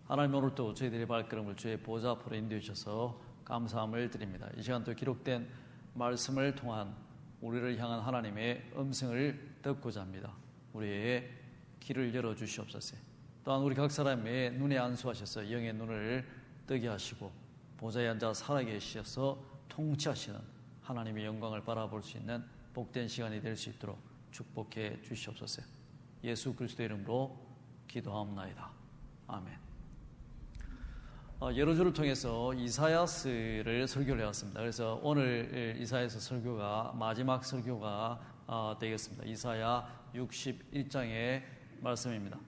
하나님, 오늘도 저희들의 발걸음을 주의 보좌 앞으로 인도해 주셔서 감사함을 드립니다. 이 시간 또 기록된 말씀을 통한 우리를 향한 하나님의 음성을 듣고자 합니다. 우리의 귀를 열어주시옵소서. 또한 우리 각 사람의 눈에 안수하셔서 영의 눈을 뜨게 하시고 보좌에 앉아 살아계시어서 통치하시는 하나님의 영광을 바라볼 수 있는 복된 시간이 될 수 있도록 축복해 주시옵소서. 예수 그리스도의 이름으로 기도하옵나이다. 아멘. 여러 주를 통해서 이사야서를 설교를 해왔습니다. 그래서 오늘 이사야서 설교가 마지막 설교가 되겠습니다. 이사야 61장의 말씀입니다.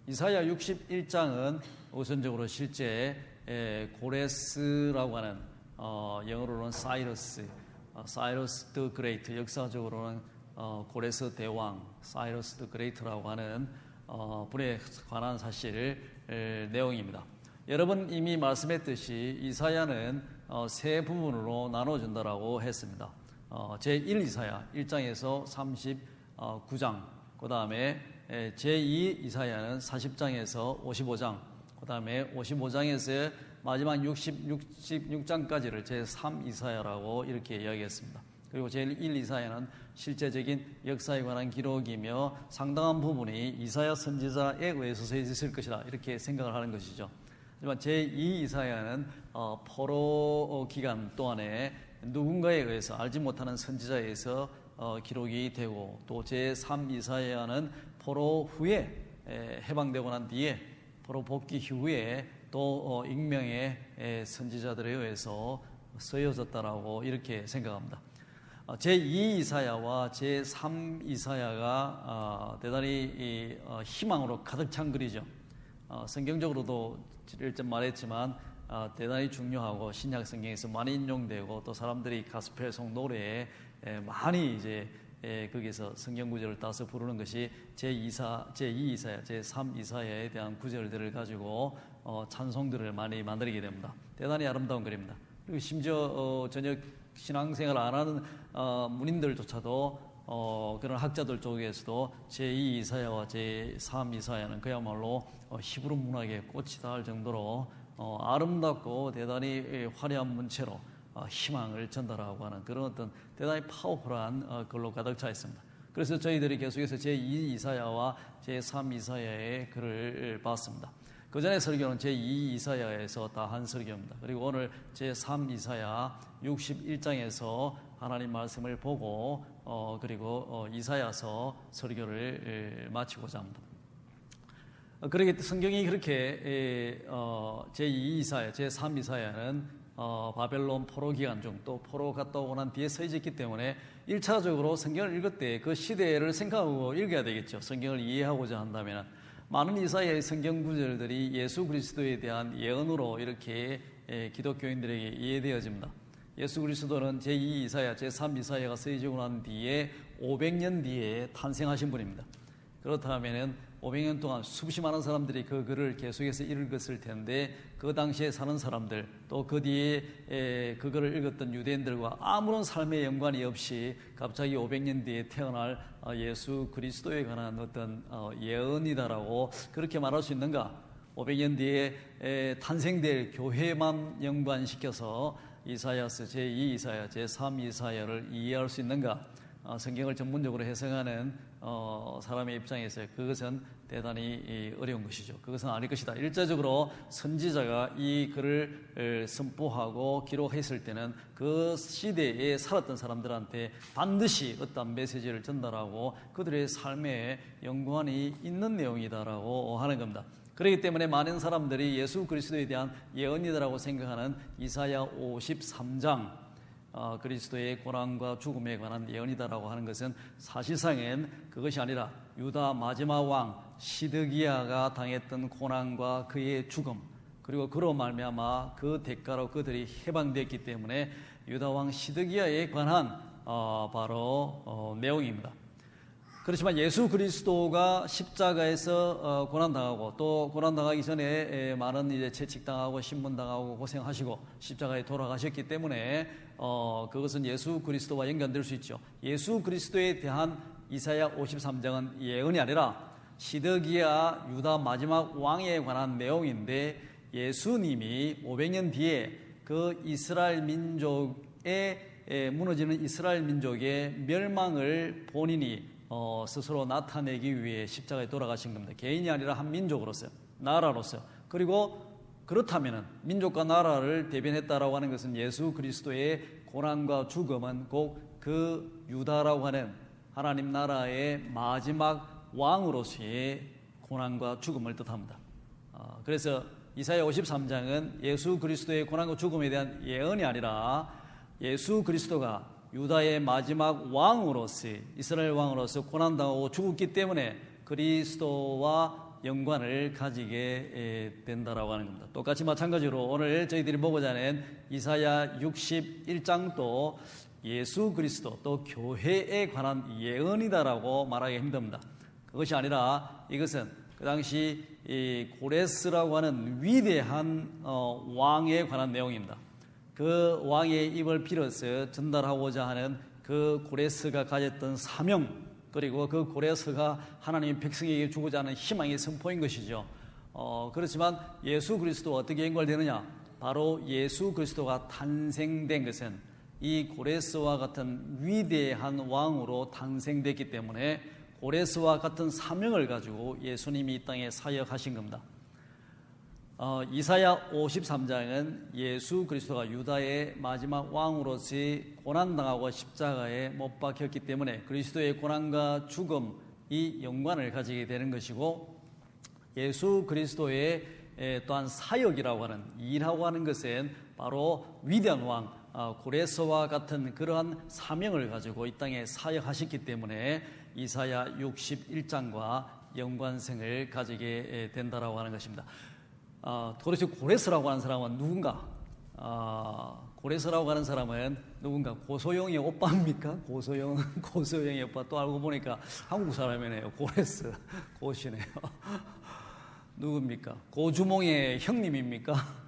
이사야 61장은 우선적으로 실제 고레스라고 하는 영어로는 사이러스 더 그레이트, 역사적으로는 고레스 대왕 사이러스 더 그레이트라고 하는 분에 관한 사실 내용입니다. 여러분 이미 말씀했듯이 이사야는 세 부분으로 나눠준다라고 했습니다. 제1 이사야 1장에서 39장, 그 다음에 제2 이사야는 40장에서 55장, 그 다음에 55장에서 마지막 66장까지를 제3 이사야라고 이렇게 이야기했습니다. 그리고 제1 이사야는 실제적인 역사에 관한 기록이며 상당한 부분이 이사야 선지자에 의해서 쓰여졌을 것이다, 이렇게 생각을 하는 것이죠. 하지만 제2 이사야는 포로 기간 동안에 누군가에 의해서, 알지 못하는 선지자에 의해서 기록이 되고, 또 제3 이사야는 포로 후에 해방되고 난 뒤에, 포로 복귀 이후에 또 익명의 선지자들에 의해서 쓰여졌다라고 이렇게 생각합니다. 제2 이사야와 제3 이사야가 대단히 희망으로 가득 찬 글이죠. 성경적으로도 일전 말했지만 대단히 중요하고 신약 성경에서 많이 인용되고, 또 사람들이 가스펠송 노래에 많이 이제 거기서 성경 구절을 따서 부르는 것이 제2 이사야, 제3 이사야에 대한 구절들을 가지고 찬송들을 많이 만들게 됩니다. 대단히 아름다운 글입니다. 그리고 심지어 전혀 신앙생활 안 하는 문인들조차도 그런 학자들 쪽에서도 제2 이사야와 제3 이사야는 그야말로 히브리 문학의 꽃이 닿을 정도로 아름답고 대단히 화려한 문체로 희망을 전달하고 하는 그런 어떤 대단히 파워풀한 글로 가득 차 있습니다. 그래서 저희들이 계속해서 제2 이사야와 제3 이사야의 글을 봤습니다. 그 전에 설교는 제2 이사야에서 다 한 설교입니다. 그리고 오늘 제3 이사야 61장에서 하나님 말씀을 보고 그리고 이사야서 설교를 마치고자 합니다. 그러기 성경이 그렇게 제2 이사야, 제3 이사야는 바벨론 포로 기간 중 또 포로 갔다 오고 난 뒤에 쓰여졌기 때문에 1차적으로 성경을 읽을 때 그 시대를 생각하고 읽어야 되겠죠. 성경을 이해하고자 한다면 많은 이사야의 성경 구절들이 예수 그리스도에 대한 예언으로 이렇게 기독교인들에게 이해되어집니다. 예수 그리스도는 제2 이사야, 제3 이사야가 쓰여지고 난 뒤에 500년 뒤에 탄생하신 분입니다. 그렇다면 500년 동안 수없이 많은 사람들이 그 글을 계속해서 읽었을 텐데, 그 당시에 사는 사람들, 또 그 뒤에 그 글을 읽었던 유대인들과 아무런 삶의 연관이 없이 갑자기 500년 뒤에 태어날 예수 그리스도에 관한 어떤 예언이다라고 그렇게 말할 수 있는가? 500년 뒤에 탄생될 교회만 연관시켜서 이사야서 제2 이사야, 제3 이사야를 이해할 수 있는가? 성경을 전문적으로 해석하는 사람의 입장에서 그것은 대단히 어려운 것이죠. 그것은 아닐 것이다. 일차적으로 선지자가 이 글을 선포하고 기록했을 때는 그 시대에 살았던 사람들한테 반드시 어떤 메시지를 전달하고 그들의 삶에 연관이 있는 내용이다라고 하는 겁니다. 그렇기 때문에 많은 사람들이 예수 그리스도에 대한 예언이다라고 생각하는 이사야 53장, 그리스도의 고난과 죽음에 관한 예언이다라고 하는 것은 사실상은 그것이 아니라 유다 마지막 왕 시드기야가 당했던 고난과 그의 죽음, 그리고 그로 말미암아 그 대가로 그들이 해방됐기 때문에 유다 왕 시드기야에 관한 바로 내용입니다. 그렇지만 예수 그리스도가 십자가에서 고난당하고, 또 고난당하기 전에 많은 이제 채찍당하고 신문당하고 고생하시고 십자가에 돌아가셨기 때문에 그것은 예수 그리스도와 연관될 수 있죠. 예수 그리스도에 대한 이사야 53장은 예언이 아니라 시드기야 유다 마지막 왕에 관한 내용인데, 예수님이 500년 뒤에 그 이스라엘 민족의 무너지는 이스라엘 민족의 멸망을 본인이 스스로 나타내기 위해 십자가에 돌아가신 겁니다. 개인이 아니라 한 민족으로서요, 나라로서요. 그리고 그렇다면 민족과 나라를 대변했다라고 하는 것은 예수 그리스도의 고난과 죽음은 곧 그 유다라고 하는 하나님 나라의 마지막 왕으로서의 고난과 죽음을 뜻합니다. 그래서 이사야 53장은 예수 그리스도의 고난과 죽음에 대한 예언이 아니라 예수 그리스도가 유다의 마지막 왕으로서, 이스라엘 왕으로서 고난당하고 죽었기 때문에 그리스도와 연관을 가지게 된다라고 하는 겁니다. 똑같이 마찬가지로 오늘 저희들이 보고자 하는 이사야 61장도 예수 그리스도 또 교회에 관한 예언이다라고 말하기 힘듭니다. 그것이 아니라 이것은 그 당시 이 고레스라고 하는 위대한 왕에 관한 내용입니다. 그 왕의 입을 빌어서 전달하고자 하는 그 고레스가 가졌던 사명, 그리고 그 고레스가 하나님의 백성에게 주고자 하는 희망의 선포인 것이죠. 그렇지만 예수 그리스도와 어떻게 연결되느냐? 바로 예수 그리스도가 탄생된 것은 이 고레스와 같은 위대한 왕으로 탄생됐기 때문에 고레스와 같은 사명을 가지고 예수님이 이 땅에 사역하신 겁니다. 이사야 53장은 예수 그리스도가 유다의 마지막 왕으로서 고난당하고 십자가에 못 박혔기 때문에 그리스도의 고난과 죽음이 연관을 가지게 되는 것이고, 예수 그리스도의 또한 사역이라고 하는, 일하고 하는 것은 바로 위대한 왕 고레스와 같은 그러한 사명을 가지고 이 땅에 사역하셨기 때문에 이사야 61장과 연관성을 가지게 된다라고 하는 것입니다. 도대체 고레스라고 하는 사람은 누군가? 고레스라고 하는 사람은 누군가? 고소영의 오빠입니까? 고소영의 오빠. 또 알고 보니까 한국 사람이네요. 고레스, 고시네요. 누굽니까? 고주몽의 형님입니까?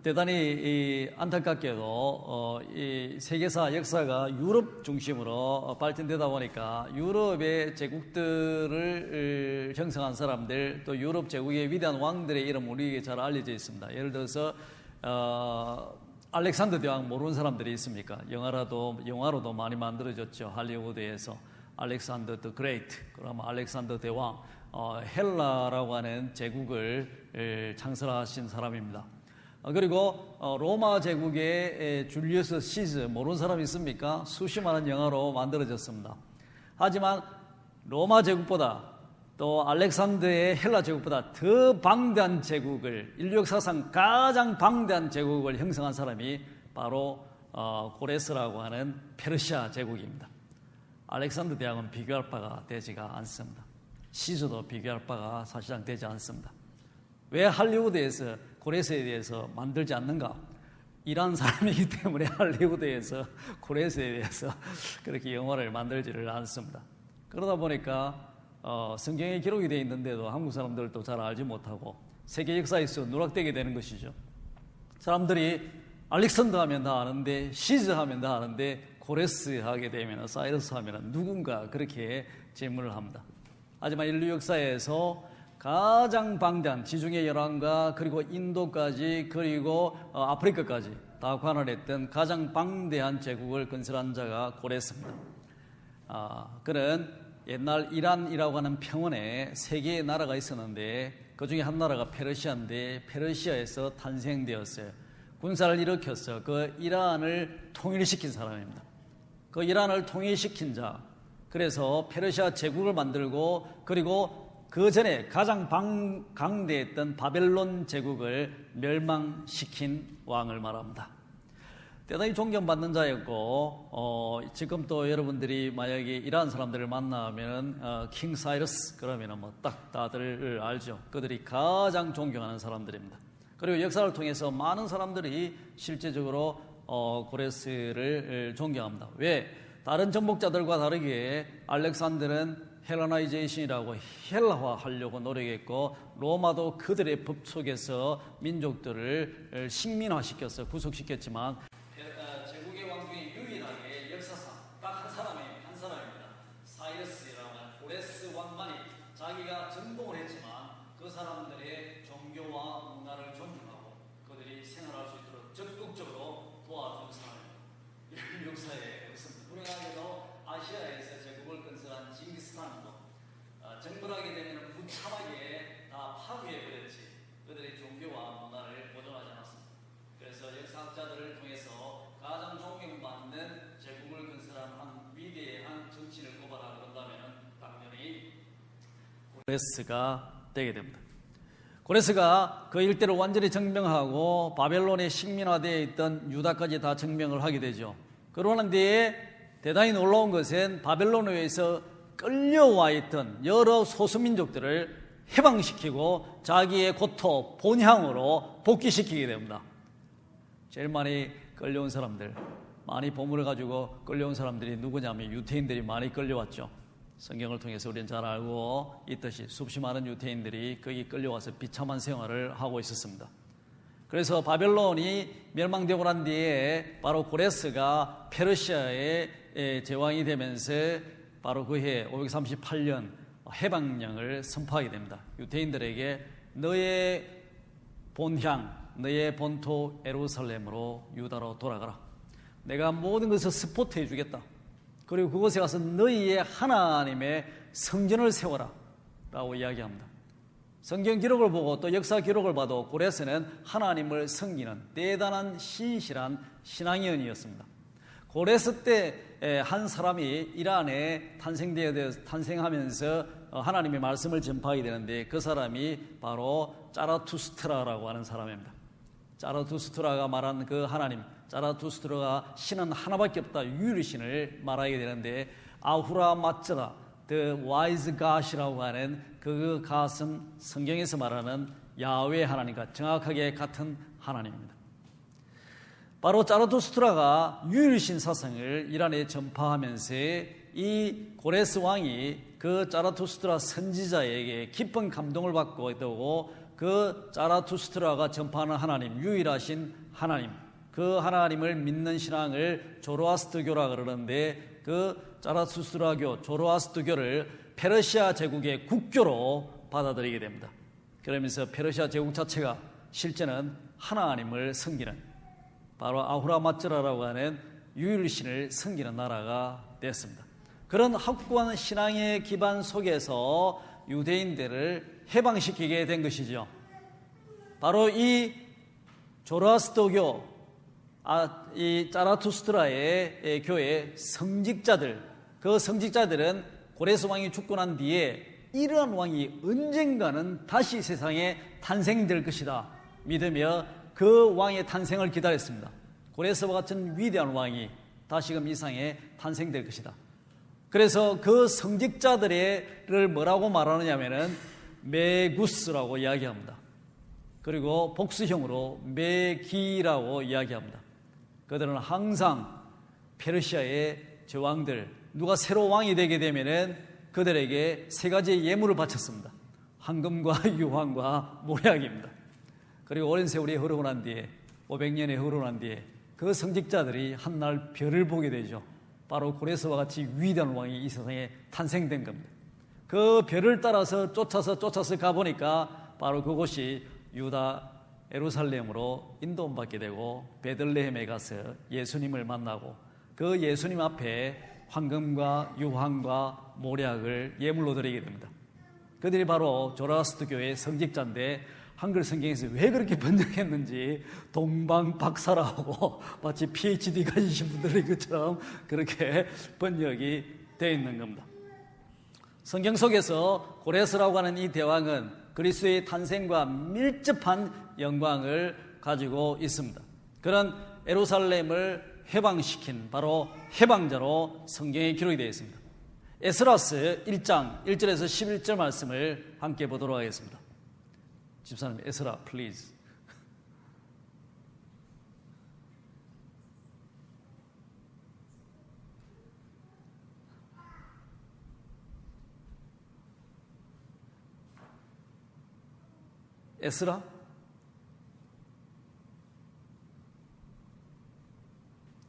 대단히 안타깝게도 이 세계사 역사가 유럽 중심으로 발전되다 보니까 유럽의 제국들을 형성한 사람들, 또 유럽 제국의 위대한 왕들의 이름 우리에게 잘 알려져 있습니다. 예를 들어서 알렉산더 대왕 모르는 사람들이 있습니까? 영화로도 많이 만들어졌죠. 할리우드에서 알렉산더 더 그레이트, 그러면 알렉산더 대왕, 헬라라고 하는 제국을 창설하신 사람입니다. 그리고 로마 제국의 줄리우스 시즈 모르는 사람 있습니까? 수십만원 영화로 만들어졌습니다. 하지만 로마 제국보다 또 알렉산더의 헬라 제국보다 더 방대한 제국을, 인류 역사상 가장 방대한 제국을 형성한 사람이 바로 고레스라고 하는 페르시아 제국입니다. 알렉산더 대왕은 비교할 바가 되지가 않습니다. 시즈도 비교할 바가 사실상 되지 않습니다. 왜 할리우드에서 고레스에 대해서 만들지 않는가? 이란 사람이기 때문에 할리우드에서 고레스에 대해서 그렇게 영화를 만들지를 않습니다. 그러다 보니까 성경에 기록이 되어 있는데도 한국 사람들도 잘 알지 못하고 세계 역사에서 누락되게 되는 것이죠. 사람들이 알렉산더 하면 다 아는데, 시즈 하면 다 아는데, 고레스 하게 되면, 사이러스 하면 누군가 그렇게 질문을 합니다. 하지만 인류 역사에서 가장 방대한 지중해 열왕과 그리고 인도까지 그리고 아프리카까지 다 관할했던 가장 방대한 제국을 건설한 자가 고레스입니다. 그는 옛날 이란이라고 하는 평원에 세 개의 나라가 있었는데 그 중에 한 나라가 페르시아인데 페르시아에서 탄생되었어요. 군사를 일으켜서 그 이란을 통일시킨 사람입니다. 그 이란을 통일시킨 자, 그래서 페르시아 제국을 만들고 그리고 그 전에 가장 강대했던 바벨론 제국을 멸망시킨 왕을 말합니다. 대단히 존경받는 자였고 지금 또 여러분들이 만약에 이러한 사람들을 만나면 킹 사이러스 그러면 뭐 딱 다들 알죠. 그들이 가장 존경하는 사람들입니다. 그리고 역사를 통해서 많은 사람들이 실제적으로 고레스를 존경합니다. 왜? 다른 정복자들과 다르게 알렉산더는 헬라나이제이션이라고 헬라화하려고 노력했고 로마도 그들의 법 속에서 민족들을 식민화시켜서 구속시켰지만 제국의 왕 중에 유일하게 역사상 딱 한 사람입니다. 사이러스라고 하는 고레스 왕만이 자기가 정복을 했지만 그 사람들의 종교 제자들을 통해서 가장 존경받는 제국을 건설한 한 위대한 정치인을 꼽아라 그런다면 당연히 고레스가 되게 됩니다. 고레스가 그 일대를 완전히 증명하고 바벨론에 식민화되어 있던 유다까지 다 증명을 하게 되죠. 그러는 뒤에 대단히 놀라운 것은 바벨론에서 끌려와 있던 여러 소수민족들을 해방시키고 자기의 고토 본향으로 복귀시키게 됩니다. 제일 많이 끌려온 사람들, 많이 보물을 가지고 끌려온 사람들이 누구냐면 유태인들이 많이 끌려왔죠. 성경을 통해서 우리는 잘 알고 있듯이 수없이 많은 유태인들이 거기 끌려와서 비참한 생활을 하고 있었습니다. 그래서 바벨론이 멸망되고 난 뒤에 바로 고레스가 페르시아의 제왕이 되면서 바로 그해 538년 해방령을 선포하게 됩니다. 유태인들에게 너의 본향, 너의 본토 예루살렘으로 유다로 돌아가라. 내가 모든 것을 스포트해 주겠다. 그리고 그곳에 가서 너희의 하나님의 성전을 세워라 라고 이야기합니다. 성경 기록을 보고 또 역사 기록을 봐도 고레스는 하나님을 섬기는 대단한 신실한 신앙인이었습니다. 고레스 때 한 사람이 이란에 탄생하면서 하나님의 말씀을 전파하게 되는데 그 사람이 바로 자라투스트라라고 하는 사람입니다. 자라투스트라가 말한 그 하나님, 자라투스트라가 신은 하나밖에 없다, 유일신을 말하게 되는데 아후라 마츠라, The Wise God이라고 하는 그 갓은 성경에서 말하는 야훼 하나님과 정확하게 같은 하나님입니다. 바로 자라투스트라가 유일신 사상을 이란에 전파하면서 이 고레스 왕이 그 자라투스트라 선지자에게 깊은 감동을 받고 있고 그 자라투스트라가 전파하는 하나님, 유일하신 하나님, 그 하나님을 믿는 신앙을 조로아스트교라 그러는데 그 자라투스트라교, 조로아스트교를 페르시아 제국의 국교로 받아들이게 됩니다. 그러면서 페르시아 제국 자체가 실제는 하나님을 섬기는 바로 아후라마츠라라고 하는 유일신을 섬기는 나라가 됐습니다. 그런 확고한 신앙의 기반 속에서 유대인들을 해방시키게 된 것이죠. 바로 이 조로아스터교, 이 자라투스트라의 교회 성직자들, 그 성직자들은 고레스 왕이 죽고 난 뒤에 이러한 왕이 언젠가는 다시 세상에 탄생될 것이다 믿으며 그 왕의 탄생을 기다렸습니다. 고레스와 같은 위대한 왕이 다시금 이 세상에 탄생될 것이다. 그래서 그 성직자들을 뭐라고 말하느냐면은 메구스라고 이야기합니다. 그리고 복수형으로 메기라고 이야기합니다. 그들은 항상 페르시아의 제왕들, 누가 새로 왕이 되게 되면은 그들에게 세 가지의 예물을 바쳤습니다. 황금과 유황과 모략입니다. 그리고 오랜 세월이 흐르고 난 뒤에 500년이 흐르고 난 뒤에 그 성직자들이 한날 별을 보게 되죠. 바로 고레스와 같이 위대한 왕이 이 세상에 탄생된 겁니다. 그 별을 따라서 쫓아서 가보니까 바로 그곳이 유다 예루살렘으로 인도받게 되고 베들레헴에 가서 예수님을 만나고 그 예수님 앞에 황금과 유황과 모략을 예물로 드리게 됩니다. 그들이 바로 조라스트교의 성직자인데 한글 성경에서 왜 그렇게 번역했는지 동방박사라고 마치 PhD 가지신 분들의 것처럼 그렇게 번역이 되어 있는 겁니다. 성경 속에서 고레스라고 하는 이 대왕은 그리스도의 탄생과 밀접한 영광을 가지고 있습니다. 그런 예루살렘을 해방시킨 바로 해방자로 성경에 기록이 되어 있습니다. 에스라스 1장 1절에서 11절 말씀을 함께 보도록 하겠습니다. 집사님, 에스라, 플리즈. 에스라?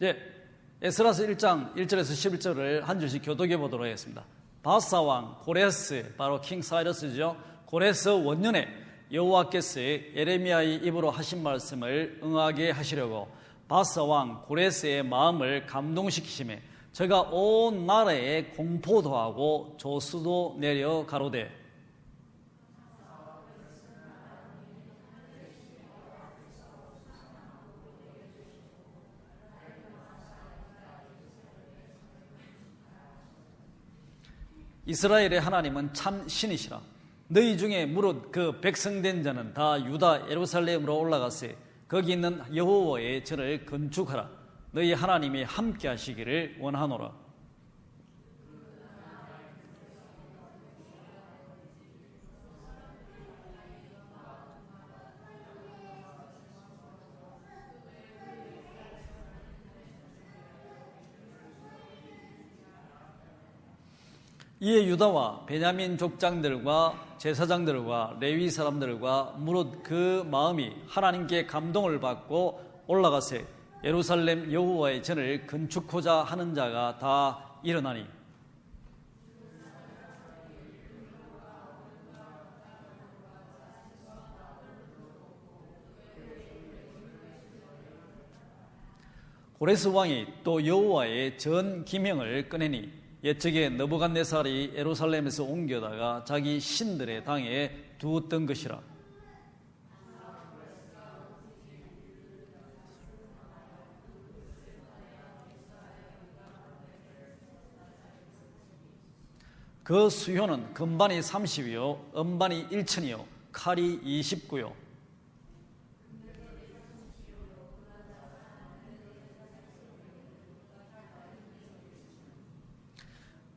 예, 에스라서 1장 1절에서 11절을 한 줄씩 교독해 보도록 하겠습니다. 바사 왕 고레스, 바로 킹 사이러스죠. 고레스 원년에 여호와께서 예레미야의 입으로 하신 말씀을 응하게 하시려고 바사 왕 고레스의 마음을 감동시키심에 저가 온 나라에 공포도 하고 조수도 내려 가로되 이스라엘의 하나님은 참 신이시라. 너희 중에 무릇 그 백성된 자는 다 유다 예루살렘으로 올라가세. 거기 있는 여호와의 전을 건축하라. 너희 하나님이 함께 하시기를 원하노라. 이에 유다와 베냐민 족장들과 제사장들과 레위 사람들과 무릇 그 마음이 하나님께 감동을 받고 올라가세. 예루살렘 여호와의 전을 건축하자 하는 자가 다 일어나니. 고레스 왕이 또 여호와의 전 기명을 꺼내니 옛적에 느부갓네살이 예루살렘에서 옮겨다가 자기 신들의 당에 두었던 것이라. 그 수효는 금반이 30이요 음반이 1천이요 칼이 29요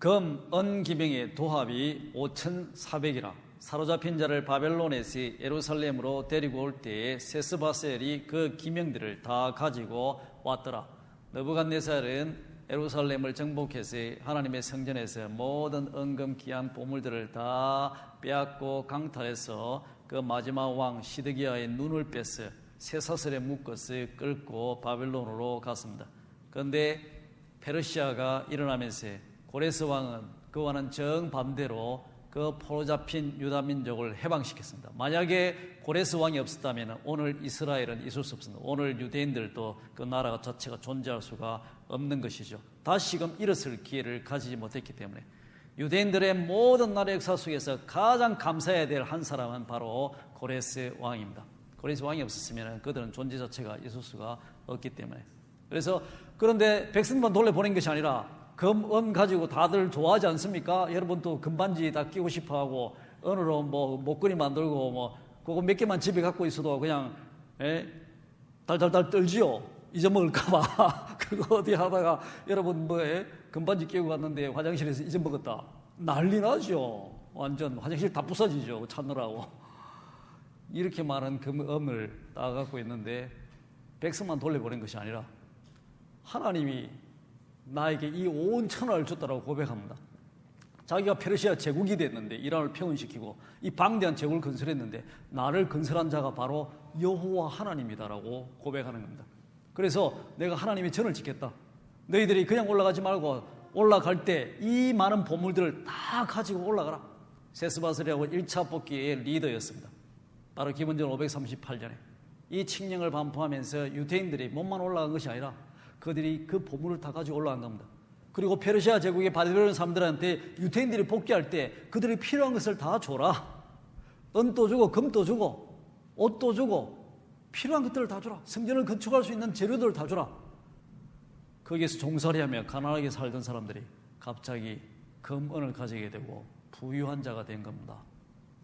금, 은 기병의 도합이 5,400이라. 사로잡힌 자를 바벨론에서 예루살렘으로 데리고 올 때에 세스바셀이 그 기명들을 다 가지고 왔더라. 느부갓네살은 예루살렘을 정복해서 하나님의 성전에서 모든 은금 귀한 보물들을 다 빼앗고 강탈해서 그 마지막 왕 시드기야의 눈을 뺐어 쇠사슬에 묶어서 끌고 바벨론으로 갔습니다. 그런데 페르시아가 일어나면서 고레스 왕은 그와는 정반대로 그 포로 잡힌 유다 민족을 해방시켰습니다. 만약에 고레스 왕이 없었다면 오늘 이스라엘은 있을 수 없습니다. 오늘 유대인들도 그 나라 자체가 존재할 수가 없는 것이죠. 다시금 일어설 기회를 가지지 못했기 때문에 유대인들의 모든 나라 역사 속에서 가장 감사해야 될 한 사람은 바로 고레스 왕입니다. 고레스 왕이 없었으면 그들은 존재 자체가 있을 수가 없기 때문에. 그래서 그런데 백성만 돌려보낸 것이 아니라 금, 은 가지고 다들 좋아하지 않습니까? 여러분 또 금반지 다 끼고 싶어 하고, 은으로 뭐 목걸이 만들고, 뭐, 그거 몇 개만 집에 갖고 있어도 그냥, 달달달 떨지요? 잊어먹을까봐. 그거 어디 하다가 여러분 뭐, 금반지 끼고 갔는데 화장실에서 잊어먹었다. 난리 나죠? 완전 화장실 다 부서지죠? 찾느라고. 이렇게 많은 금, 은을 따갖고 있는데, 백성만 돌려보낸 것이 아니라, 하나님이 나에게 이 온 천하를 줬다라고 고백합니다. 자기가 페르시아 제국이 됐는데 이란을 평온시키고 이 방대한 제국을 건설했는데 나를 건설한 자가 바로 여호와 하나님이다라고 고백하는 겁니다. 그래서 내가 하나님의 전을 짓겠다. 너희들이 그냥 올라가지 말고 올라갈 때 이 많은 보물들을 다 가지고 올라가라. 세스바셀이라고 1차 뽑기의 리더였습니다. 바로 기원전 538년에 이 칙령을 반포하면서 유대인들이 몸만 올라간 것이 아니라 그들이 그 보물을 다 가지고 올라간 겁니다. 그리고 페르시아 제국의 바벨론 사람들한테 유대인들이 복귀할 때 그들이 필요한 것을 다 줘라. 은도 주고 금도 주고 옷도 주고 필요한 것들을 다 주라. 성전을 건축할 수 있는 재료들을 다 주라. 거기에서 종살이하며 가난하게 살던 사람들이 갑자기 금, 은을 가지게 되고 부유한 자가 된 겁니다.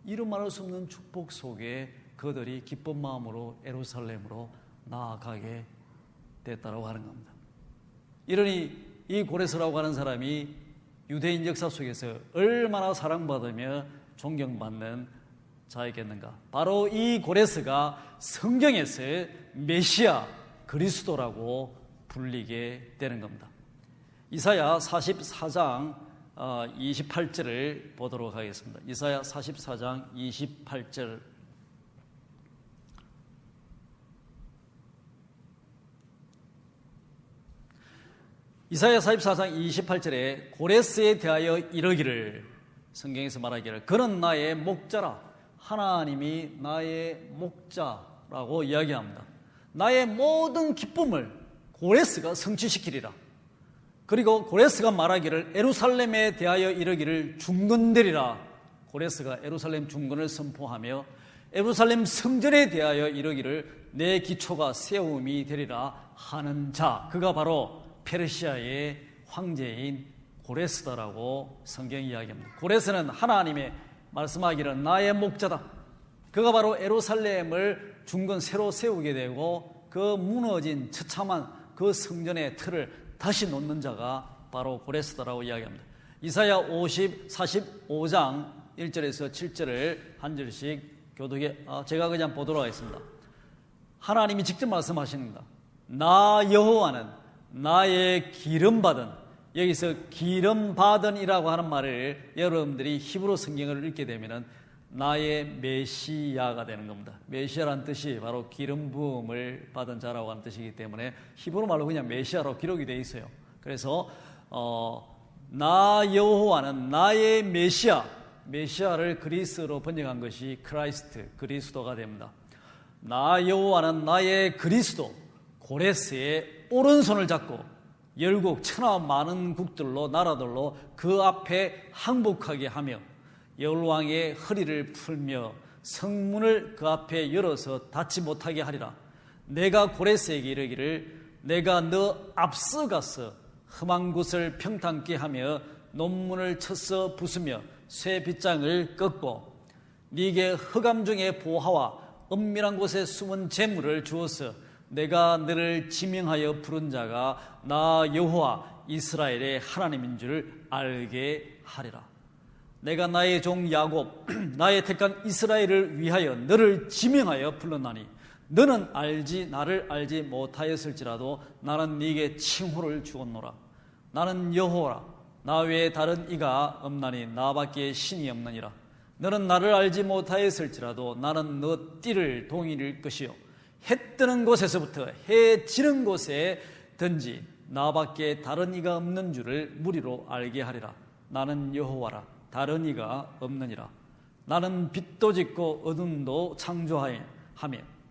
이루 말할 수 없는 축복 속에 그들이 기쁜 마음으로 예루살렘으로 나아가게 됐다라고 하는 겁니다. 이러니 이 고레스라고 하는 사람이 유대인 역사 속에서 얼마나 사랑받으며 존경받는 자이겠는가. 바로 이 고레스가 성경에서 메시아 그리스도라고 불리게 되는 겁니다. 이사야 44장 28절을 보도록 하겠습니다. 이사야 44장 28절. 이사야 44장 28절에 고레스에 대하여 이르기를, 성경에서 말하기를 그는 나의 목자라. 하나님이 나의 목자라고 이야기합니다. 나의 모든 기쁨을 고레스가 성취시키리라. 그리고 고레스가 말하기를 예루살렘에 대하여 이르기를 중건되리라. 고레스가 예루살렘 중건을 선포하며 예루살렘 성전에 대하여 이르기를 내 기초가 세움이 되리라 하는 자, 그가 바로 페르시아의 황제인 고레스다라고 성경이 이야기합니다. 고레스는 하나님의 말씀하기를 나의 목자다. 그가 바로 예루살렘을 중건 새로 세우게 되고 그 무너진 처참한 그 성전의 틀을 다시 놓는 자가 바로 고레스다라고 이야기합니다. 이사야 45장 1절에서 7절을 한 절씩 교독에 제가 그냥 보도록 하겠습니다. 하나님이 직접 말씀하십니다. 나 여호와는 나의 기름받은, 여기서 기름받은이라고 하는 말을 여러분들이 히브리 성경을 읽게 되면 나의 메시아가 되는 겁니다. 메시아라는 뜻이 바로 기름 부음을 받은 자라고 하는 뜻이기 때문에 히브리 말로 그냥 메시아로 기록이 되어 있어요. 그래서 나 여호와는 나의 메시아를 그리스로 번역한 것이 크라이스트, 그리스도가 됩니다. 나 여호와는 나의 그리스도, 고레스의 오른손을 잡고 열국 천하 많은 국들로 나라들로 그 앞에 항복하게 하며 열왕의 허리를 풀며 성문을 그 앞에 열어서 닫지 못하게 하리라. 내가 고레스에게 이르기를 내가 너 앞서가서 험한 곳을 평탄케 하며 논문을 쳐서 부수며 쇠 빗장을 꺾고 네게 흑암 중에 보화와 은밀한 곳에 숨은 재물을 주어서 내가 너를 지명하여 부른 자가 나 여호와 이스라엘의 하나님인 줄을 알게 하리라. 내가 나의 종 야곱 나의 택한 이스라엘을 위하여 너를 지명하여 불렀나니 너는 나를 알지 못하였을지라도 나는 네게 칭호를 주었노라. 나는 여호와라. 나 외에 다른 이가 없나니 나밖에 신이 없느니라. 너는 나를 알지 못하였을지라도 나는 너 띠를 동일일 것이요 해 뜨는 곳에서부터 해 지는 곳에 든지 나밖에 다른 이가 없는 줄을 무리로 알게 하리라. 나는 여호와라. 다른 이가 없느니라. 나는 빛도 짓고 어둠도 창조하며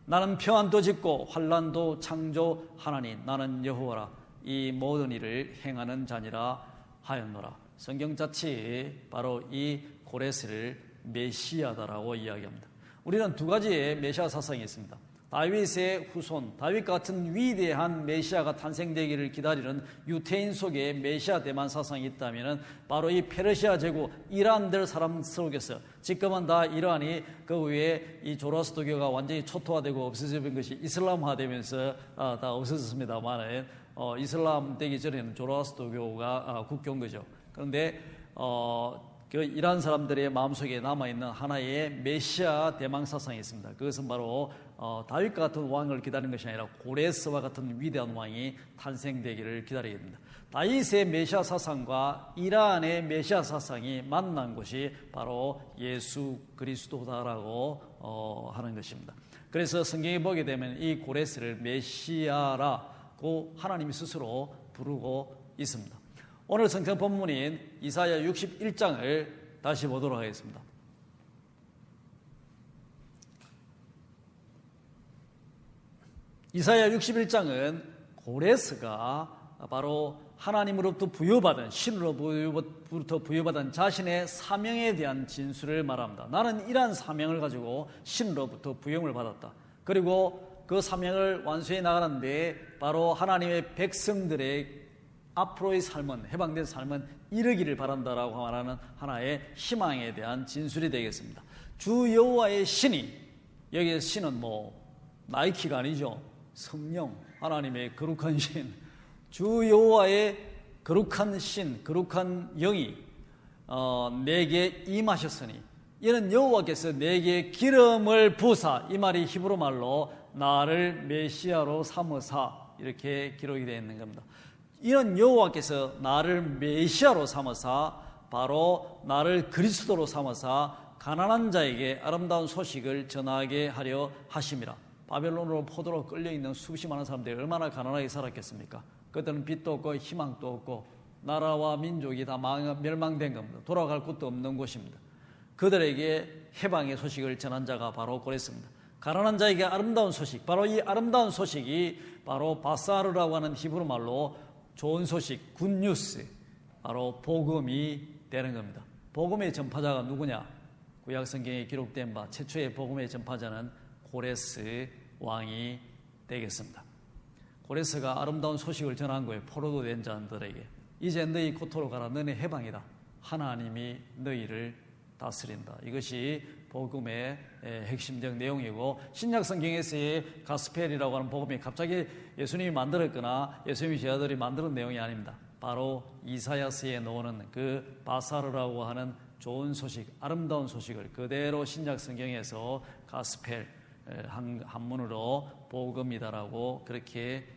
나는 평안도 짓고 환난도 창조하나니 나는 여호와라. 이 모든 일을 행하는 자니라 하였노라. 성경 자체에 바로 이 고레스를 메시아다라고 이야기합니다. 우리는 두 가지의 메시아 사상이 있습니다. 다윗의 후손, 다윗과 같은 위대한 메시아가 탄생되기를 기다리는 유태인 속에 메시아 대만 사상이 있다면 바로 이 페르시아 제국 이란들 사람 속에서 지금은 다 이란이 그 위에 이 조로아스터교가 완전히 초토화되고 없어진 것이 이슬람화되면서 다 없어졌습니다만 이슬람 되기 전에는 조로아스터교가 국교인 거죠. 그런데 그 이란 사람들의 마음속에 남아있는 하나의 메시아 대망 사상이 있습니다. 그것은 바로 다윗과 같은 왕을 기다리는 것이 아니라 고레스와 같은 위대한 왕이 탄생되기를 기다리게 됩니다. 다윗의 메시아 사상과 이란의 메시아 사상이 만난 곳이 바로 예수 그리스도다라고 하는 것입니다. 그래서 성경에 보게 되면 이 고레스를 메시아라고 하나님이 스스로 부르고 있습니다. 오늘 성경 본문인 이사야 61장을 다시 보도록 하겠습니다. 이사야 61장은 고레스가 바로 하나님으로부터 부여받은, 신으로부터 부여받은 자신의 사명에 대한 진술을 말합니다. 나는 이러한 사명을 가지고 신으로부터 부여를 받았다. 그리고 그 사명을 완수해 나가는데 바로 하나님의 백성들의 앞으로의 삶은, 해방된 삶은 이르기를 바란다라고 말하는 하나의 희망에 대한 진술이 되겠습니다. 주 여호와의 신이, 여기서 신은 나이키가 아니죠. 성령, 하나님의 거룩한 신, 주 여호와의 거룩한 신, 거룩한 영이 내게 임하셨으니 이는 여호와께서 내게 기름을 부사, 이 말이 히브리 말로 나를 메시아로 삼으사 이렇게 기록이 되어 있는 겁니다. 이런 여호와께서 나를 메시아로 삼으사 바로 나를 그리스도로 삼으사 가난한 자에게 아름다운 소식을 전하게 하려 하심이라. 바벨론으로 포도로 끌려있는 수십 많은 사람들이 얼마나 가난하게 살았겠습니까? 그들은 빛도 없고 희망도 없고 나라와 민족이 다 멸망된 겁니다. 돌아갈 곳도 없는 곳입니다. 그들에게 해방의 소식을 전한 자가 바로 고레스입니다. 가난한 자에게 아름다운 소식, 바로 이 아름다운 소식이 바로 바사르라고 하는 히브리 말로 좋은 소식, 굿뉴스, 바로 복음이 되는 겁니다. 복음의 전파자가 누구냐? 구약 성경에 기록된 바 최초의 복음의 전파자는 고레스 왕이 되겠습니다. 고레스가 아름다운 소식을 전한 거예요. 포로도 된 자들에게. 이제 너희 고토로 가라. 너네 해방이다. 하나님이 너희를 다스린다. 이것이 복음의 핵심적 내용이고, 신약 성경에서의 가스펠이라고 하는 복음이 갑자기 예수님이 만들었거나 예수님의 제자들이 만드는 내용이 아닙니다. 바로 이사야서에 나오는 그 바사르라고 하는 좋은 소식, 아름다운 소식을 그대로 신약 성경에서 가스펠 한문으로 복음이다라고 그렇게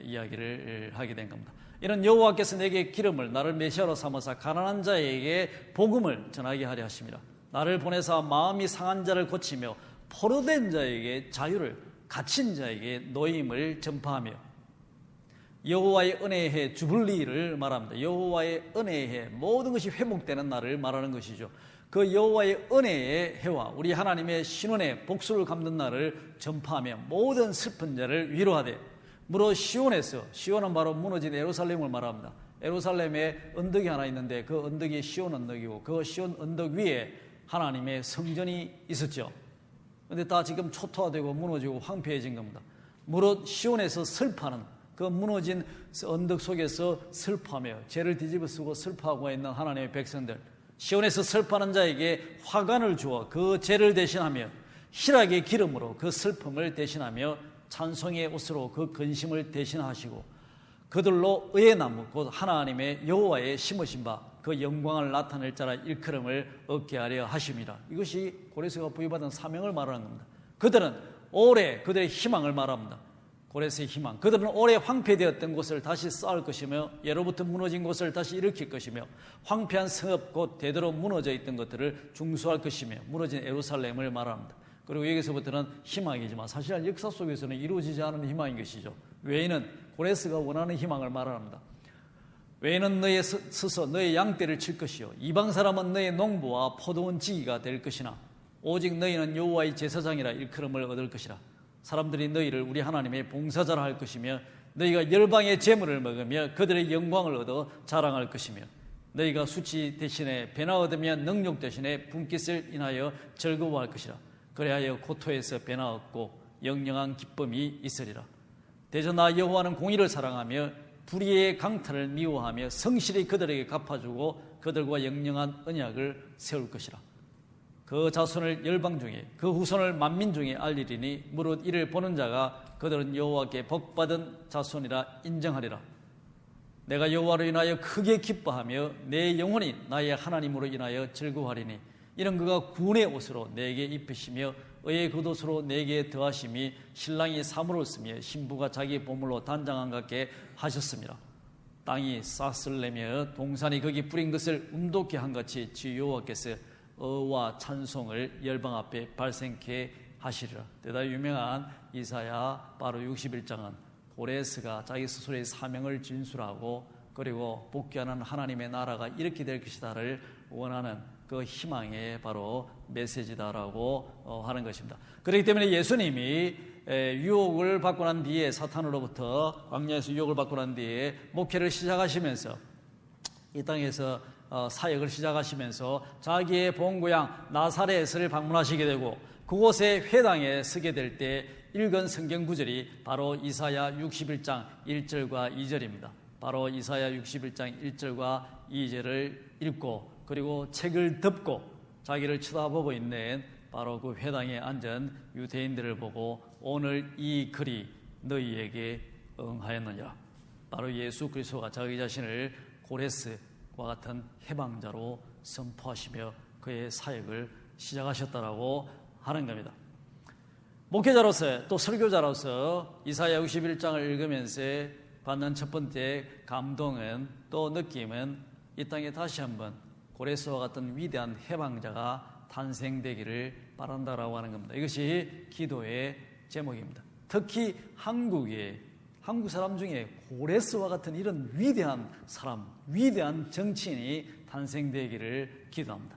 이야기를 하게 된 겁니다. 이런 여호와께서 내게 기름을 나를 메시아로 삼으사 가난한 자에게 복음을 전하게 하려 하십니다. 나를 보내사 마음이 상한 자를 고치며 포로된 자에게 자유를, 갇힌 자에게 노임을 전파하며, 여호와의 은혜의 해 주블리를 말합니다. 여호와의 은혜의 해, 모든 것이 회복되는 날을 말하는 것이죠. 그 여호와의 은혜의 해와 우리 하나님의 신원의 복수를 갚는 날을 전파하며 모든 슬픈 자를 위로하되, 무릇 시온에서, 시온은 바로 무너진 예루살렘을 말합니다. 예루살렘에 언덕이 하나 있는데 그 언덕이 시온 언덕이고, 그 시온 언덕 위에 하나님의 성전이 있었죠. 그런데 다 지금 초토화되고 무너지고 황폐해진 겁니다. 무릇 시온에서 슬퍼하는, 그 무너진 언덕 속에서 슬퍼하며 죄를 뒤집어쓰고 슬퍼하고 있는 하나님의 백성들, 시온에서 슬퍼하는 자에게 화관을 주어 그 죄를 대신하며 희락의 기름으로 그 슬픔을 대신하며 찬송의 옷으로 그 근심을 대신하시고, 그들로 의의 나무 곧 하나님의 여호와의 심으신 바 그 영광을 나타낼 자라 일컬음을 얻게 하려 하십니다. 이것이 고레스가 부여받은 사명을 말하는 겁니다. 그들은 오래 그들의 희망을 말합니다. 고레스의 희망, 그들은 오래 황폐되었던 곳을 다시 쌓을 것이며 예로부터 무너진 곳을 다시 일으킬 것이며 황폐한 성읍 곧 대대로 무너져 있던 것들을 중수할 것이며 무너진 예루살렘을 말합니다. 그리고 여기서부터는 희망이지만 사실 역사 속에서는 이루어지지 않은 희망인 것이죠. 외인은 고레스가 원하는 희망을 말합니다. 외인은 너의 서서 너의 양떼를 칠 것이요 이방 사람은 너의 농부와 포도원 지기가 될 것이나 오직 너희는 여호와의 제사장이라 일컬음을 얻을 것이라. 사람들이 너희를 우리 하나님의 봉사자라 할 것이며 너희가 열방의 재물을 먹으며 그들의 영광을 얻어 자랑할 것이며 너희가 수치 대신에 배나 얻으면 능력 대신에 분깃을 인하여 즐거워할 것이라. 그래야 고토에서 배나 얻고 영영한 기쁨이 있으리라. 대저 나 여호와는 공의를 사랑하며 불의의 강탈을 미워하며 성실히 그들에게 갚아주고 그들과 영영한 언약을 세울 것이라. 그 자손을 열방 중에 그 후손을 만민 중에 알리리니 무릇 이를 보는 자가 그들은 여호와께 복받은 자손이라 인정하리라. 내가 여호와로 인하여 크게 기뻐하며 내 영혼이 나의 하나님으로 인하여 즐거워하리니 이는 그가 구원의 옷으로 내게 입히시며 의의 겉옷으로 내게 더하심이 신랑이 사물을 쓰며 신부가 자기 보물로 단장한 같게 하셨습니다. 땅이 싹을 내며 동산이 거기 뿌린 것을 운동케 한 같이 주 여호와께서 어와 찬송을 열방 앞에 발생케 하시리라. 대단히 유명한 이사야 바로 61장은 고레스가 자기 스스로의 사명을 진술하고 그리고 복귀하는 하나님의 나라가 이렇게 될 것이다를 원하는 그 희망의 바로 메시지다라고 하는 것입니다. 그렇기 때문에 예수님이 유혹을 받고 난 뒤에 사탄으로부터 광야에서 유혹을 받고 난 뒤에 목회를 시작하시면서 이 땅에서 사역을 시작하시면서 자기의 본고향 나사렛을 방문하시게 되고 그곳에 회당에 서게 될 때 읽은 성경 구절이 바로 이사야 61장 1절과 2절입니다. 바로 이사야 61장 1절과 2절을 읽고 그리고 책을 덮고 자기를 쳐다보고 있는 바로 그 회당에 앉은 유대인들을 보고 오늘 이 글이 너희에게 응하였느냐. 바로 예수 그리스도가 자기 자신을 고레스와 같은 해방자로 선포하시며 그의 사역을 시작하셨다라고 하는 겁니다. 목회자로서 또 설교자로서 이사야 61장을 읽으면서 받는 첫 번째 감동은 또 느낌은 이 땅에 다시 한번 고레스와 같은 위대한 해방자가 탄생되기를 바란다라고 하는 겁니다. 이것이 기도의 제목입니다. 특히 한국 사람 중에 고레스와 같은 이런 위대한 사람, 위대한 정치인이 탄생되기를 기도합니다.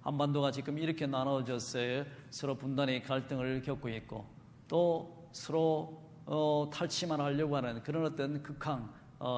한반도가 지금 이렇게 나눠졌어요. 서로 분단의 갈등을 겪고 있고 또 서로 탈취만 하려고 하는 그런 어떤 극한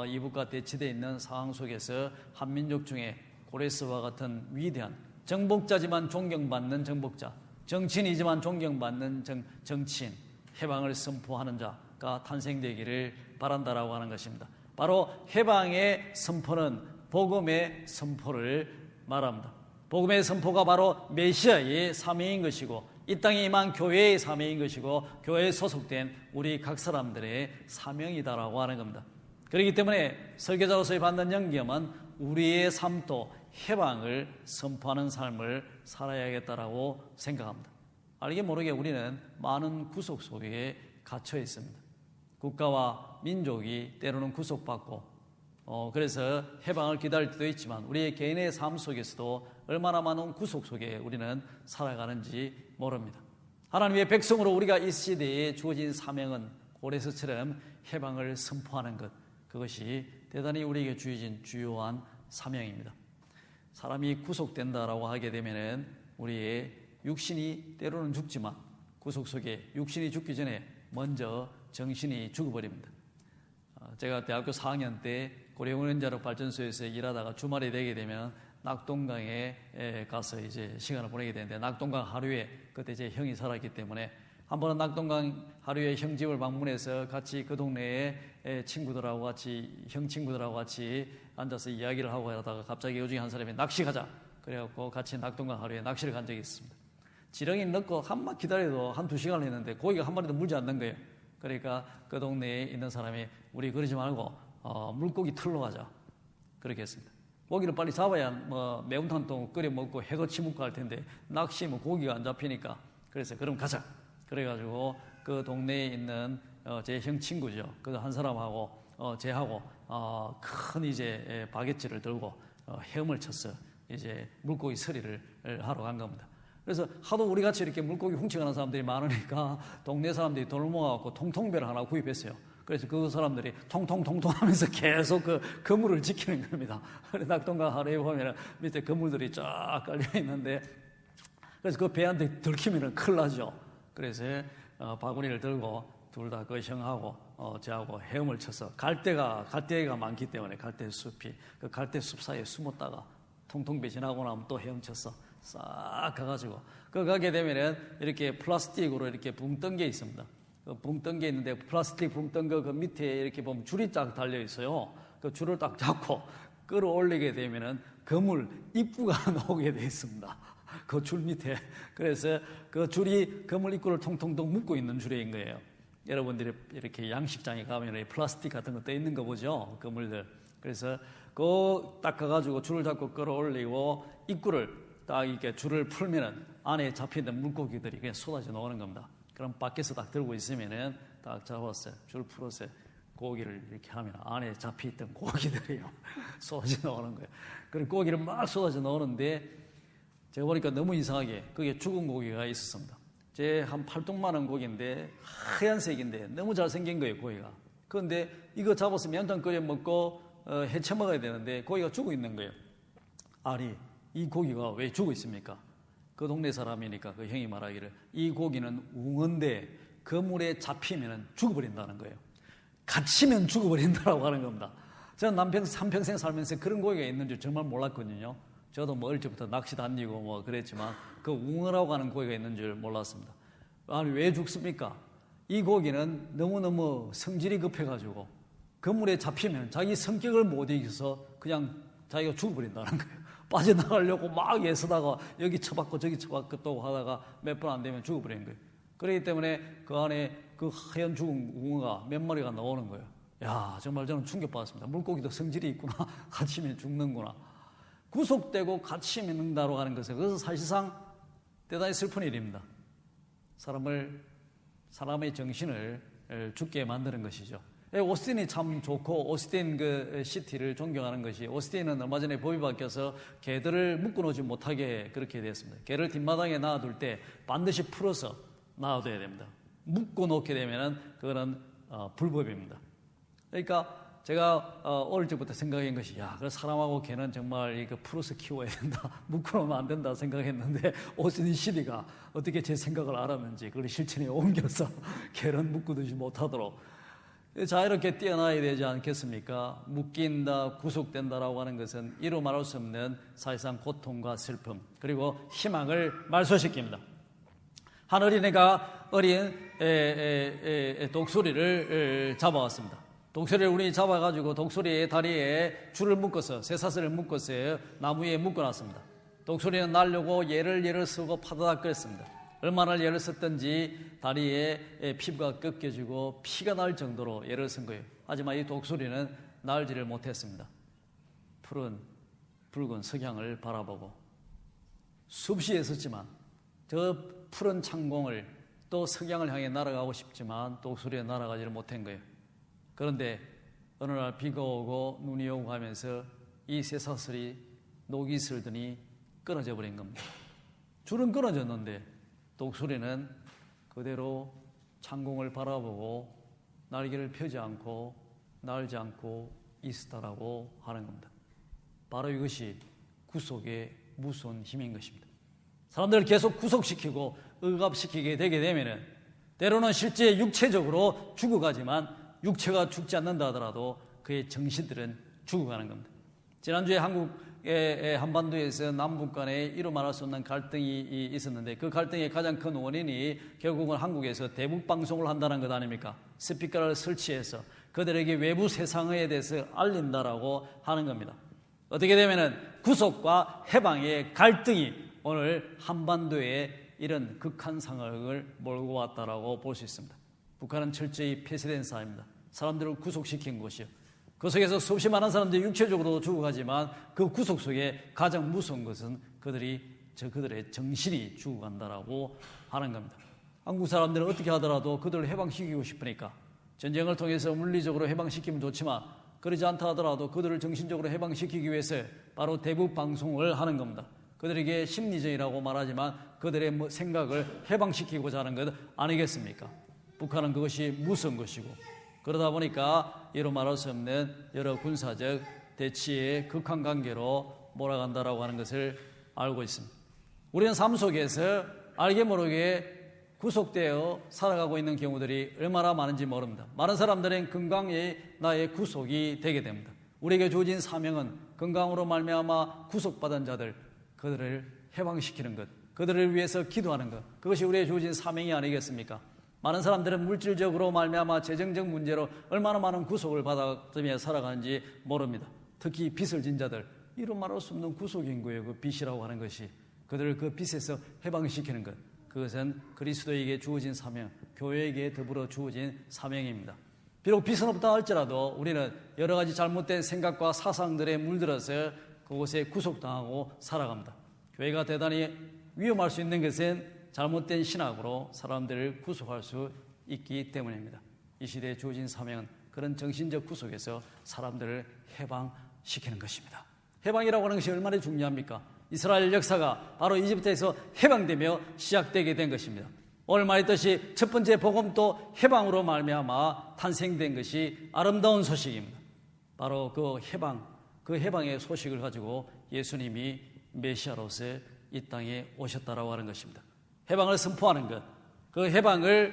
이북과 대치되어 있는 상황 속에서 한민족 중에 고레스와 같은 위대한 정복자지만 존경받는 정복자, 정치인이지만 존경받는 정치인, 해방을 선포하는 자가 탄생되기를 바란다라고 하는 것입니다. 바로 해방의 선포는 복음의 선포를 말합니다. 복음의 선포가 바로 메시아의 사명인 것이고 이 땅에 임한 교회의 사명인 것이고 교회에 소속된 우리 각 사람들의 사명이다라고 하는 겁니다. 그렇기 때문에 설교자로서의 받는 영감은 우리의 삶도 해방을 선포하는 삶을 살아야겠다라고 생각합니다. 알게 모르게 우리는 많은 구속 속에 갇혀 있습니다. 국가와 민족이 때로는 구속받고 그래서 해방을 기다릴 때도 있지만 우리의 개인의 삶 속에서도 얼마나 많은 구속 속에 우리는 살아가는지 모릅니다. 하나님의 백성으로 우리가 이 시대에 주어진 사명은 고레스처럼 해방을 선포하는 것, 그것이 대단히 우리에게 주어진 주요한 사명입니다. 사람이 구속된다라고 하게 되면은 우리의 육신이 때로는 죽지만 구속 속에 육신이 죽기 전에 먼저 정신이 죽어버립니다. 제가 대학교 4학년 때 고려원자력 발전소에서 일하다가 주말이 되게 되면 낙동강에 가서 이제 시간을 보내게 되는데 낙동강 하류에 그때 제 형이 살았기 때문에 한 번은 낙동강 하류에 형 집을 방문해서 같이 그 동네에 친구들하고 같이 형 친구들하고 같이 앉아서 이야기를 하고 하다가 갑자기 그 중에 한 사람이 낚시 가자 그래갖고 같이 낙동강 하류에 낚시를 간 적이 있습니다. 지렁이 넣고 한번 기다려도 한 2시간을 했는데 고기가 한 마리도 물지 않는 거예요. 그러니까 그 동네에 있는 사람이 우리 그러지 말고 물고기 틀러 가자 그렇게 했습니다. 고기를 빨리 잡아야 매운탕도 끓여 먹고 해거치 먹고 할 텐데 낚시 고기가 안 잡히니까 그래서 그럼 가자. 그래가지고 그 동네에 있는 제 형 친구죠. 그 한 사람하고 제하고 큰 이제 바게트를 들고 헤엄을 쳐서 이제 물고기 서리를 하러 간 겁니다. 그래서 하도 우리 같이 이렇게 물고기 훔쳐가는 사람들이 많으니까 동네 사람들이 돈을 모아갖고 통통배를 하나 구입했어요. 그래서 그 사람들이 통통통통 하면서 계속 그 그물을 지키는 겁니다. 낙동강 하루에 보면 밑에 그물들이 쫙 깔려 있는데 그래서 그 배한테 들키면 큰일 나죠. 그래서 바구니를 들고 둘 다 그 형하고 저하고 헤엄을 쳐서 갈대가 많기 때문에 갈대숲이 그 갈대숲 사이에 숨었다가 통통배 지나고 나면 또 헤엄쳐서 싹 가가지고 그 가게 되면은 이렇게 플라스틱으로 이렇게 붕 뜬 게 있습니다. 그 붕 뜬 게 있는데 플라스틱 붕 뜬 거 그 밑에 이렇게 보면 줄이 딱 달려 있어요. 그 줄을 딱 잡고 끌어올리게 되면은 그물 입구가 나오게 돼 있습니다. 그 줄 밑에. 그래서 그 줄이 그물 입구를 통통통 묶고 있는 줄인 거예요. 여러분들이 이렇게 양식장에 가면 플라스틱 같은 거 떠 있는 거 보죠? 그물들. 그래서 그 딱 가가지고 줄을 잡고 끌어올리고 입구를 딱 이렇게 줄을 풀면은 안에 잡혀있는 물고기들이 그냥 쏟아져 나오는 겁니다. 그럼 밖에서 딱 들고 있으면은 딱 잡았어요. 줄 풀어서 고기를 이렇게 하면 안에 잡혀있던 고기들이 쏟아져 나오는 거예요. 그리고 고기를 막 쏟아져 나오는데 제가 보니까 너무 이상하게 그게 죽은 고기가 있었습니다. 제 한 팔뚝만한 고기인데 하얀색인데 너무 잘생긴 거예요, 고기가. 그런데 이거 잡아서 면탕 끓여 먹고 해쳐 먹어야 되는데 고기가 죽어 있는 거예요. 아니, 이 고기가 왜 죽어 있습니까? 그 동네 사람이니까 그 형이 말하기를 이 고기는 웅어인데 그물에 잡히면 죽어버린다는 거예요. 갇히면 죽어버린다라고 하는 겁니다. 저는 한평생 살면서 그런 고기가 있는 줄 정말 몰랐거든요. 저도 어릴 때부터 낚시 다니고 그랬지만 그 웅어라고 하는 고기가 있는 줄 몰랐습니다. 아니, 왜 죽습니까? 이 고기는 너무너무 성질이 급해가지고 그물에 잡히면 자기 성격을 못 이겨서 그냥 자기가 죽어버린다는 거예요. 빠져나가려고 막 애쓰다가 여기 쳐박고 저기 쳐박고 또 하다가 몇 번 안 되면 죽어버리는 거예요. 그렇기 때문에 그 안에 그 하얀 죽은 웅어가 몇 마리가 나오는 거예요. 야, 정말 저는 충격받았습니다. 물고기도 성질이 있구나. 갇히면 죽는구나. 구속되고 갇히는다고 하는 것은 그것은 사실상 대단히 슬픈 일입니다. 사람의 정신을 죽게 만드는 것이죠. 오스틴이 참 좋고 오스틴 그 시티를 존경하는 것이 오스틴은 얼마 전에 법이 바뀌어서 개들을 묶어놓지 못하게 그렇게 되었습니다. 개를 뒷마당에 놔둘 때 반드시 풀어서 놔둬야 됩니다. 묶어놓게 되면은 그거는 불법입니다. 그러니까 제가 어릴 때부터 생각한 것이 그 사람하고 개는 정말 이거 풀어서 키워야 된다. 묶어놓으면 안 된다 생각했는데 오스틴 시리가 어떻게 제 생각을 알았는지 그걸 실천에 옮겨서 개는 묶어두지 못하도록 자유롭게 뛰어나야 되지 않겠습니까? 묶인다, 구속된다라고 하는 것은 이루 말할 수 없는 사실상 고통과 슬픔 그리고 희망을 말소시킵니다. 한 어린애가 어린 독수리를 잡아왔습니다. 독수리를 우리 잡아가지고 독수리의 다리에 줄을 묶어서 쇠사슬을 묶어서 나무에 묶어놨습니다. 독수리는 날려고 얘를 쓰고 파다닥 끓였습니다. 얼마나 얘를 썼든지 다리에 피부가 꺾여지고 피가 날 정도로 얘를 쓴 거예요. 하지만 이 독수리는 날지를 못했습니다. 푸른 붉은 석양을 바라보고 숲이 있었지만 저 푸른 창공을 또 석양을 향해 날아가고 싶지만 독수리에 날아가지를 못한 거예요. 그런데 어느 날 비가 오고 눈이 오고 하면서 이 쇠사슬이 녹이 슬더니 끊어져 버린 겁니다. 줄은 끊어졌는데 독수리는 그대로 창공을 바라보고 날개를 펴지 않고 날지 않고 있었다라고 하는 겁니다. 바로 이것이 구속의 무서운 힘인 것입니다. 사람들을 계속 구속시키고 억압시키게 되게 되면은 때로는 실제 육체적으로 죽어가지만 육체가 죽지 않는다 하더라도 그의 정신들은 죽어가는 겁니다. 지난주에 한국의 한반도에서 남북 간에 이루 말할 수 없는 갈등이 있었는데 그 갈등의 가장 큰 원인이 결국은 한국에서 대북 방송을 한다는 것 아닙니까? 스피커를 설치해서 그들에게 외부 세상에 대해서 알린다라고 하는 겁니다. 어떻게 되면은 구속과 해방의 갈등이 오늘 한반도에 이런 극한 상황을 몰고 왔다라고 볼 수 있습니다. 북한은 철저히 폐쇄된 사회입니다. 사람들을 구속시킨 곳이요. 그 속에서 수없이 많은 사람들이 육체적으로 죽어가지만 그 구속 속에 가장 무서운 것은 그들의 정신이 죽어간다라고 하는 겁니다. 한국 사람들은 어떻게 하더라도 그들을 해방시키고 싶으니까 전쟁을 통해서 물리적으로 해방시키면 좋지만 그러지 않다 하더라도 그들을 정신적으로 해방시키기 위해서 바로 대북 방송을 하는 겁니다. 그들에게 심리전이라고 말하지만 그들의 생각을 해방시키고자 하는 것 아니겠습니까? 북한은 그것이 무서운 것이고 그러다 보니까 이로 말할 수 없는 여러 군사적 대치의 극한 관계로 몰아간다라고 하는 것을 알고 있습니다. 우리는 삶 속에서 알게 모르게 구속되어 살아가고 있는 경우들이 얼마나 많은지 모릅니다. 많은 사람들은 건강이 나의 구속이 되게 됩니다. 우리에게 주어진 사명은 건강으로 말미암아 구속받은 자들, 그들을 해방시키는 것, 그들을 위해서 기도하는 것, 그것이 우리의 주어진 사명이 아니겠습니까? 많은 사람들은 물질적으로 말미암아 재정적 문제로 얼마나 많은 구속을 받아들며 살아가는지 모릅니다. 특히 빚을 진 자들, 이루 말할 수 없는 구속인 거예요. 그 빚이라고 하는 것이 그들을 그 빚에서 해방시키는 것, 그것은 그리스도에게 주어진 사명, 교회에게 더불어 주어진 사명입니다. 비록 빚은 없다 할지라도 우리는 여러 가지 잘못된 생각과 사상들에 물들어서 그곳에 구속당하고 살아갑니다. 교회가 대단히 위험할 수 있는 것은 잘못된 신학으로 사람들을 구속할 수 있기 때문입니다. 이 시대에 주어진 사명은 그런 정신적 구속에서 사람들을 해방시키는 것입니다. 해방이라고 하는 것이 얼마나 중요합니까? 이스라엘 역사가 바로 이집트에서 해방되며 시작되게 된 것입니다. 오늘 말했듯이 첫 번째 복음도 해방으로 말미암아 탄생된 것이 아름다운 소식입니다. 바로 그 해방의 소식을 가지고 예수님이 메시아로서 이 땅에 오셨다라고 하는 것입니다. 해방을 선포하는 것, 그 해방을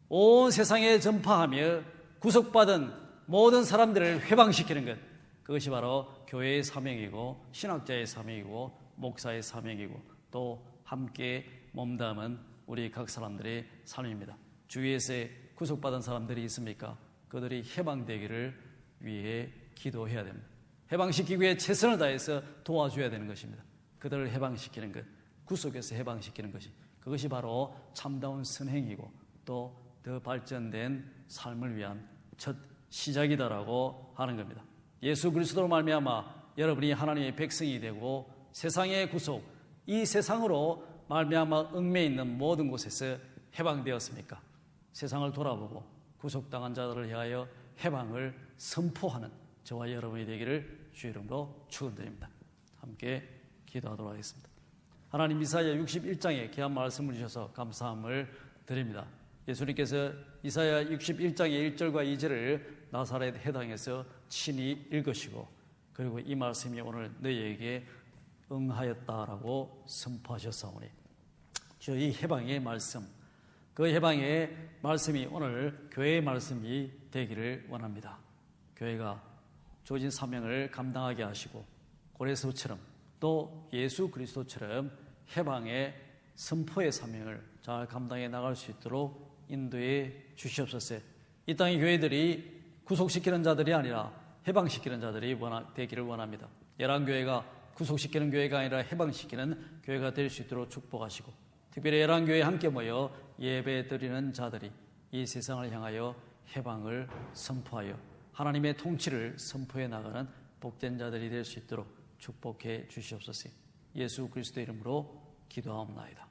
온 세상에 전파하며 구속받은 모든 사람들을 해방시키는 것, 그것이 바로 교회의 사명이고 신학자의 사명이고 목사의 사명이고 또 함께 몸담은 우리 각 사람들의 삶입니다. 주위에서 구속받은 사람들이 있습니까? 그들이 해방되기를 위해 기도해야 됩니다. 해방시키기 위해 최선을 다해서 도와줘야 되는 것입니다. 그들을 해방시키는 것, 구속에서 해방시키는 것이, 그것이 바로 참다운 선행이고 또 더 발전된 삶을 위한 첫 시작이다라고 하는 겁니다. 예수 그리스도로 말미암아 여러분이 하나님의 백성이 되고 세상의 구속, 이 세상으로 말미암아 얽매여 있는 모든 곳에서 해방되었습니까? 세상을 돌아보고 구속당한 자들을 향하여 해방을 선포하는 저와 여러분이 되기를 주의 이름으로 축원드립니다. 함께 기도하도록 하겠습니다. 하나님, 이사야 61장에 귀한 말씀을 주셔서 감사함을 드립니다. 예수님께서 이사야 61장의 1절과 2절을 나사렛 해당에서 친히 읽으시고 그리고 이 말씀이 오늘 너희에게 응하였다라고 선포하셨사오니 주여, 이 해방의 말씀, 그 해방의 말씀이 오늘 교회의 말씀이 되기를 원합니다. 교회가 주어진 사명을 감당하게 하시고 고레스처럼 또 예수 그리스도처럼 해방의 선포의 사명을 잘 감당해 나갈 수 있도록 인도해 주시옵소서. 이 땅의 교회들이 구속시키는 자들이 아니라 해방시키는 자들이 되기를 원합니다. 열왕교회가 구속시키는 교회가 아니라 해방시키는 교회가 될 수 있도록 축복하시고, 특별히 열왕교회에 함께 모여 예배 드리는 자들이 이 세상을 향하여 해방을 선포하여 하나님의 통치를 선포해 나가는 복된 자들이 될 수 있도록 축복해 주시옵소서. 예수 그리스도의 이름으로 기도하옵나이다.